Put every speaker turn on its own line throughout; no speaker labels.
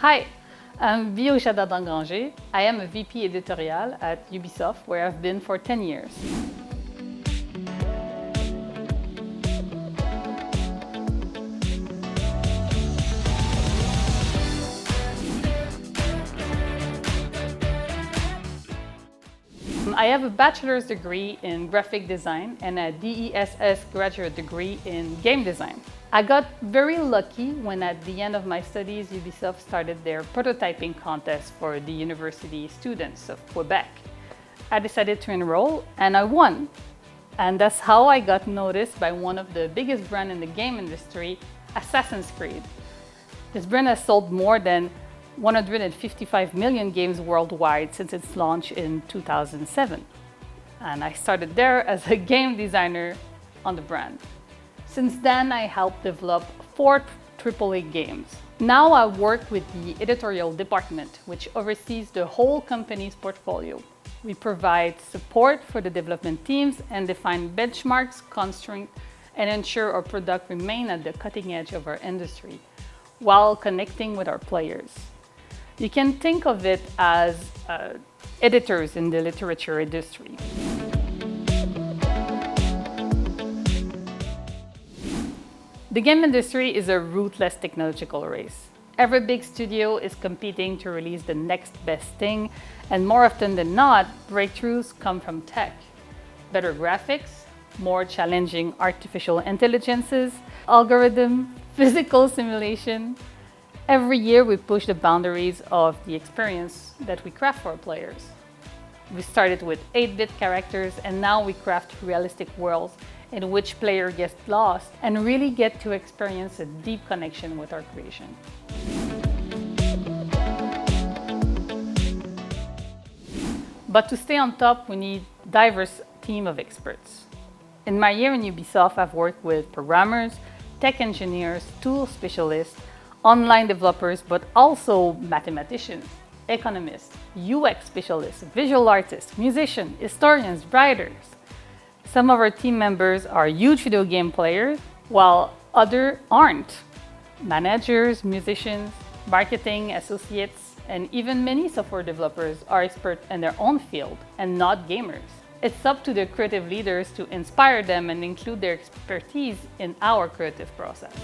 Hi, I'm Jade. I am a VP Editorial at Ubisoft, where I've been for 10 years. I have a bachelor's degree in graphic design and a DESS graduate degree in game design. I got very lucky when at the end of my studies, Ubisoft started their prototyping contest for the university students of Quebec. I decided to enroll and I won. And that's how I got noticed by one of the biggest brands in the game industry, Assassin's Creed. This brand has sold more than 155 million games worldwide since its launch in 2007. And I started there as a game designer on the brand. Since then, I helped develop 4 AAA games. Now I work with the editorial department, which oversees the whole company's portfolio. We provide support for the development teams and define benchmarks, constraints, and ensure our product remain at the cutting edge of our industry, while connecting with our players. You can think of it as editors in the literature industry. The game industry is a ruthless technological race. Every big studio is competing to release the next best thing, and more often than not, breakthroughs come from tech. Better graphics, more challenging artificial intelligences, algorithm, physical simulation. Every year we push the boundaries of the experience that we craft for our players. We started with 8-bit characters and now we craft realistic worlds in which players get lost and really get to experience a deep connection with our creation. But to stay on top, we need a diverse team of experts. In my year in Ubisoft, I've worked with programmers, tech engineers, tool specialists, online developers, but also mathematicians, economists, UX specialists, visual artists, musicians, historians, writers. Some of our team members are huge video game players, while others aren't. Managers, musicians, marketing associates, and even many software developers are experts in their own field and not gamers. It's up to the creative leaders to inspire them and include their expertise in our creative process.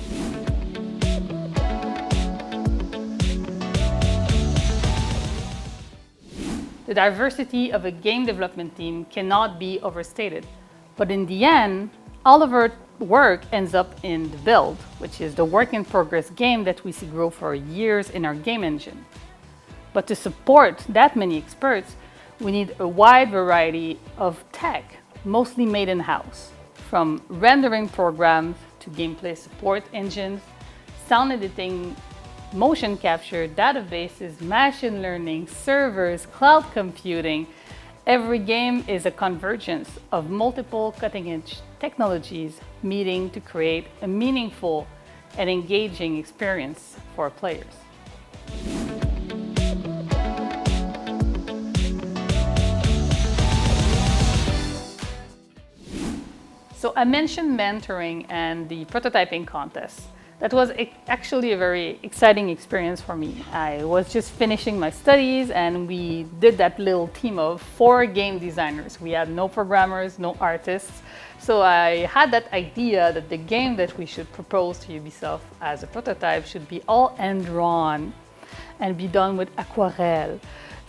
The diversity of a game development team cannot be overstated, but in the end, all of our work ends up in the build, which is the work-in-progress game that we see grow for years in our game engine. But to support that many experts, we need a wide variety of tech, mostly made in-house, from rendering programs to gameplay support engines, sound editing, motion capture, databases, machine learning, servers, cloud computing. Every game is a convergence of multiple cutting-edge technologies meeting to create a meaningful and engaging experience for our players. So I mentioned mentoring and the prototyping contest. That was actually a very exciting experience for me. I was just finishing my studies and we did that little team of 4 game designers. We had no programmers, no artists. So I had that idea that the game that we should propose to Ubisoft as a prototype should be all hand-drawn and be done with aquarelle.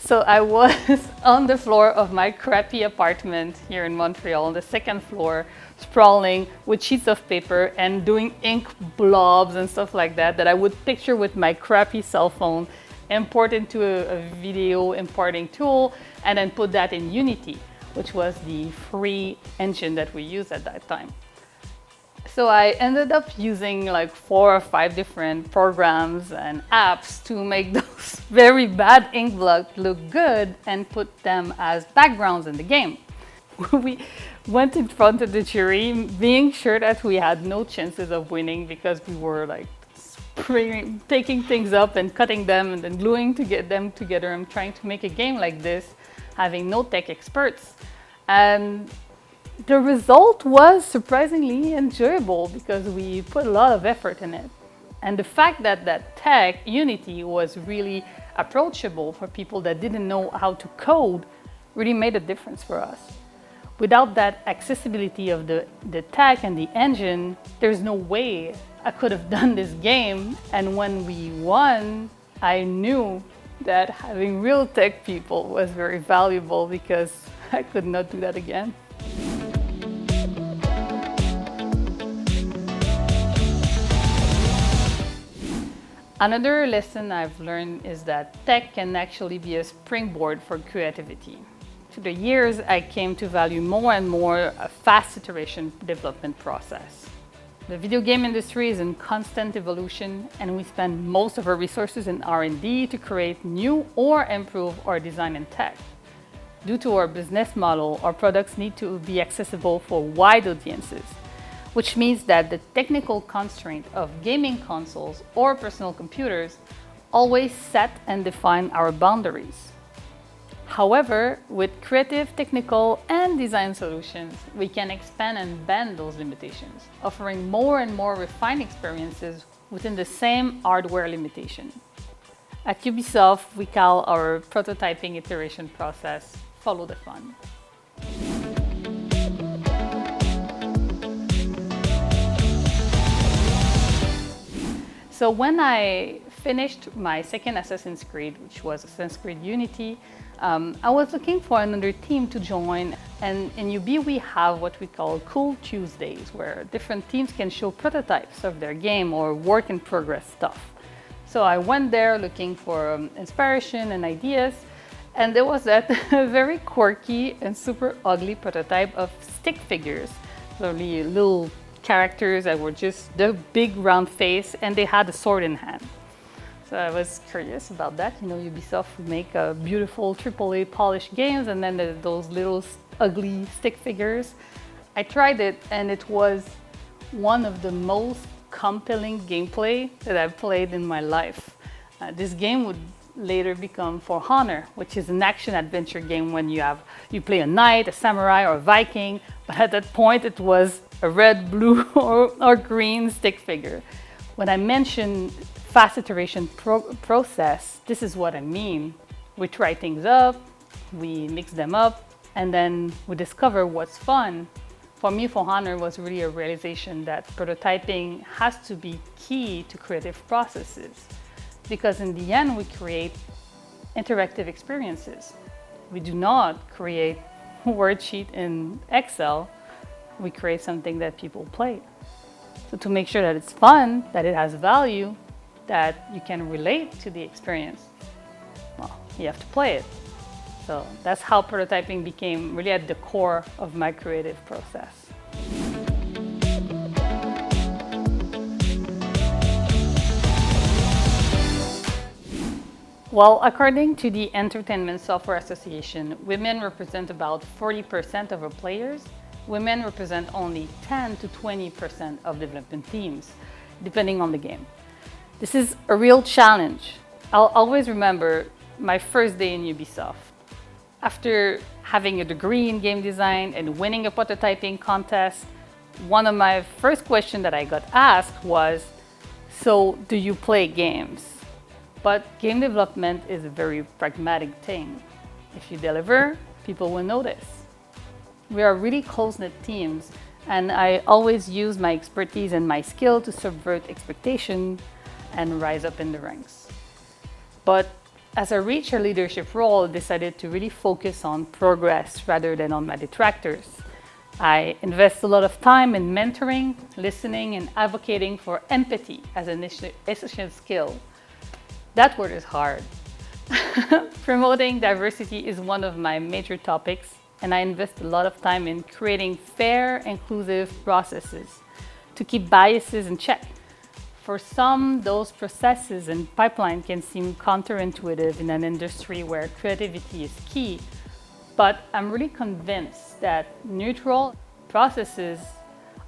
So I was on the floor of my crappy apartment here in Montreal, on the 2nd floor, sprawling with sheets of paper and doing ink blobs and stuff like that I would picture with my crappy cell phone, import into a video importing tool, and then put that in Unity, which was the free engine that we used at that time. So I ended up using like 4 or 5 different programs and apps to make those very bad ink blobs look good and put them as backgrounds in the game. We went in front of the jury, being sure that we had no chances of winning because we were like taking things up and cutting them and then gluing to get them together and trying to make a game like this, having no tech experts. And the result was surprisingly enjoyable because we put a lot of effort in it. And the fact that that tech, Unity, was really approachable for people that didn't know how to code really made a difference for us. Without that accessibility of the tech and the engine, there's no way I could have done this game. And when we won, I knew that having real tech people was very valuable because I could not do that again. Another lesson I've learned is that tech can actually be a springboard for creativity. Through the years, I came to value more and more a fast iteration development process. The video game industry is in constant evolution, and we spend most of our resources in R&D to create new or improve our design and tech. Due to our business model, our products need to be accessible for wide audiences, which means that the technical constraint of gaming consoles or personal computers always set and define our boundaries. However, with creative, technical, and design solutions, we can expand and bend those limitations, offering more and more refined experiences within the same hardware limitation. At Ubisoft, we call our prototyping iteration process "Follow the Fun." So when I finished my second Assassin's Creed, which was Assassin's Creed Unity, I was looking for another team to join. And in UB, we have what we call Cool Tuesdays, where different teams can show prototypes of their game or work in progress stuff. So I went there looking for inspiration and ideas. And there was that very quirky and super ugly prototype of stick figures, only little characters that were just the big round face, and they had a sword in hand. So I was curious about that. You know, Ubisoft would make beautiful AAA polished games, and then there's those little ugly stick figures. I tried it, and it was one of the most compelling gameplay that I've played in my life. This game would later become For Honor, which is an action-adventure game when you play a knight, a samurai, or a Viking, but at that point it was a red, blue, or green stick figure. When I mention fast iteration process, this is what I mean. We try things up, we mix them up, and then we discover what's fun. For me, For Honor was really a realization that prototyping has to be key to creative processes, because in the end, we create interactive experiences. We do not create a word sheet in Excel. We create something that people play. So to make sure that it's fun, that it has value, that you can relate to the experience, well, you have to play it. So that's how prototyping became really at the core of my creative process. Well, according to the Entertainment Software Association, women represent about 40% of our players. Women represent only 10 to 20% of development teams, depending on the game. This is a real challenge. I'll always remember my first day in Ubisoft. After having a degree in game design and winning a prototyping contest, one of my first questions that I got asked was, "So, do you play games?" But game development is a very pragmatic thing. If you deliver, people will notice. We are really close-knit teams, and I always use my expertise and my skill to subvert expectation and rise up in the ranks. But as I reached a leadership role, I decided to really focus on progress rather than on my detractors. I invest a lot of time in mentoring, listening, and advocating for empathy as an essential skill. That word is hard. Promoting diversity is one of my major topics, and I invest a lot of time in creating fair, inclusive processes to keep biases in check. For some, those processes and pipeline can seem counterintuitive in an industry where creativity is key, but I'm really convinced that neutral processes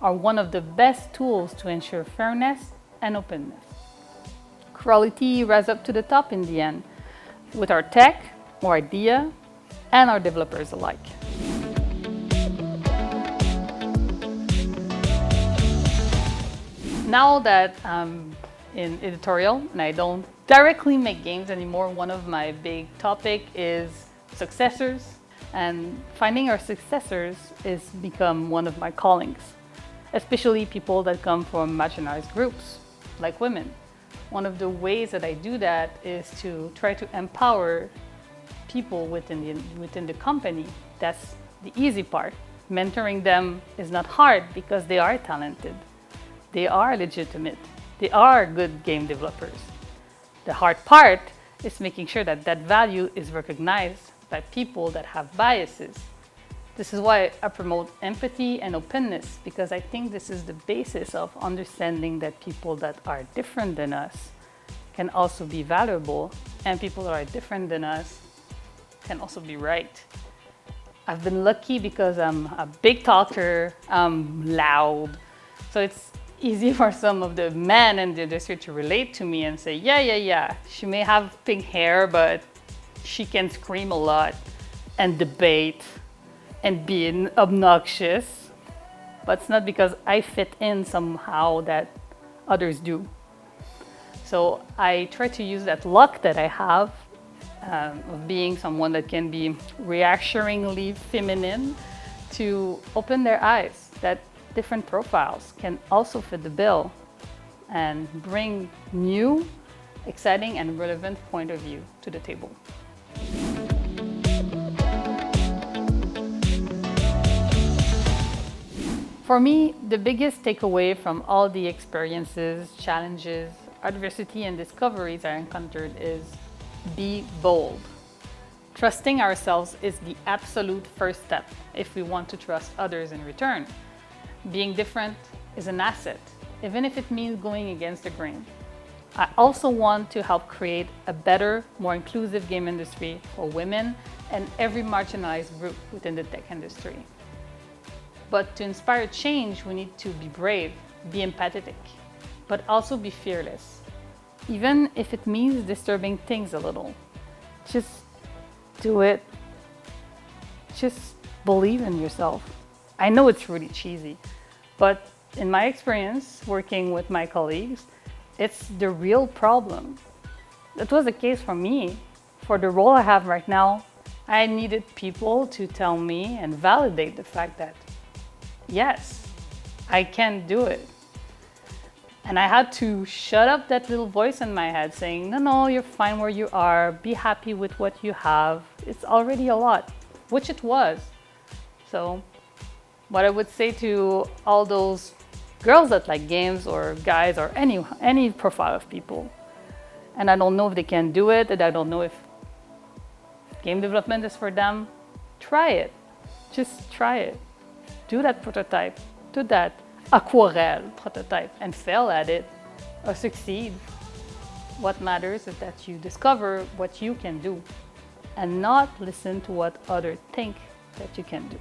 are one of the best tools to ensure fairness and openness. Quality rises up to the top in the end, with our tech, our idea, and our developers alike. Now that I'm in Editorial, and I don't directly make games anymore. One of my big topic is successors, and finding our successors is become one of my callings, especially people that come from marginalized groups, like women. One of the ways that I do that is to try to empower people within the company. That's the easy part. Mentoring them is not hard because they are talented. They are legitimate. They are good game developers. The hard part is making sure that that value is recognized by people that have biases. This is why I promote empathy and openness, because I think this is the basis of understanding that people that are different than us can also be valuable, and people that are different than us can also be right. I've been lucky because I'm a big talker, I'm loud, so it's easy for some of the men in the industry to relate to me and say, yeah, she may have pink hair, but she can scream a lot and debate and be obnoxious. But it's not because I fit in somehow that others do. So I try to use that luck that I have of being someone that can be reassuringly feminine to open their eyes that different profiles can also fit the bill and bring new, exciting, and relevant point of view to the table. For me, the biggest takeaway from all the experiences, challenges, adversity, and discoveries I encountered is be bold. Trusting ourselves is the absolute first step if we want to trust others in return. Being different is an asset, even if it means going against the grain. I also want to help create a better, more inclusive game industry for women and every marginalized group within the tech industry. But to inspire change, we need to be brave, be empathetic, but also be fearless. Even if it means disturbing things a little. Just do it. Just believe in yourself. I know it's really cheesy, but in my experience working with my colleagues, it's the real problem. That was the case for me. For the role I have right now, I needed people to tell me and validate the fact that yes, I can do it. And I had to shut up that little voice in my head saying, no, you're fine where you are. Be happy with what you have. It's already a lot, which it was. So what I would say to all those girls that like games or guys or any profile of people, and I don't know if they can do it, and I don't know if game development is for them, try it. Just try it. Do that prototype, do that aquarelle prototype and fail at it or succeed. What matters is that you discover what you can do and not listen to what others think that you can do.